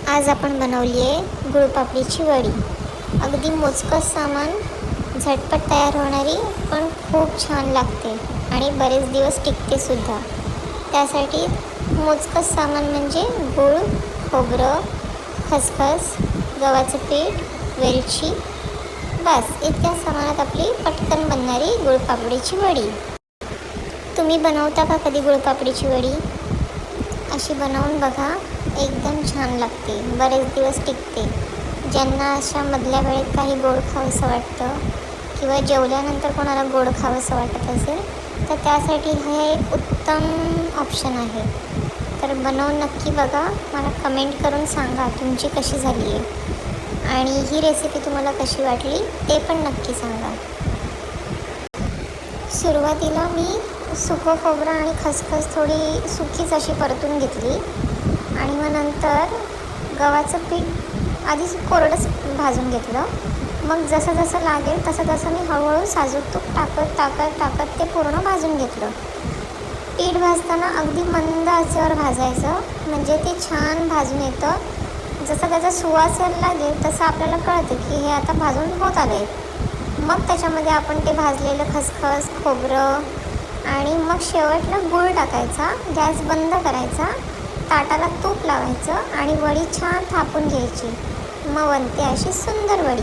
आज आपण बनवली आहे गुळपापडीची वडी. अगदी मोजकंच सामान, झटपट तयार होणारी, पण खूप छान लागते आणि बरेच दिवस टिकते सुद्धा. त्यासाठी मोजकंच सामान म्हणजे गूळ, खोबरं, खसखस, गव्हाचं पीठ, वेलची. बस इतक्या सामानात आपली पटकन बनणारी गुळपापडीची वडी. तुम्ही बनवता का कधी गुळपापडीची वडी? अशी बनवून बघा, एकदम छान लागते, बरेच दिवस टिकते. ज्यांना अशा मधल्या वेळेत काही गोड खावंसं वाटतं किंवा जेवल्यानंतर कोणाला गोड खावंसं वाटत असेल तर त्यासाठी हे एक उत्तम ऑप्शन आहे. तर बनवून नक्की बघा, मला कमेंट करून सांगा तुमची कशी झाली आहे आणि ही रेसिपी तुम्हाला कशी वाटली ते पण नक्की सांगा. सुरुवातीला मी सुकं खोबरं आणि खसखस थोडी सुकीच अशी परतून घेतली आणि मग नंतर गव्हाचं पीठ आधी कोरडंच भाजून घेतलं. मग जसं जसं लागेल तसं तसं मी हळूहळू साजूक तूप टाकत ते पूर्ण भाजून घेतलं. पीठ भाजताना अगदी मंद आचेवर भाजायचं, म्हणजे ते छान भाजून येतं. जसं त्याचा सुवास यायला लागेल तसं आपल्याला कळतं की हे आता भाजून होत आलं आहे. मग त्याच्यामध्ये आपण ते भाजलेलं खसखस, खोबरं आणि मग शेवटला गूळ टाकायचा. गॅस बंद करायचा, ताटाला तूप लावायचं आणि वडी छान थापून घ्यायची. मग बनते अशी सुंदर वडी.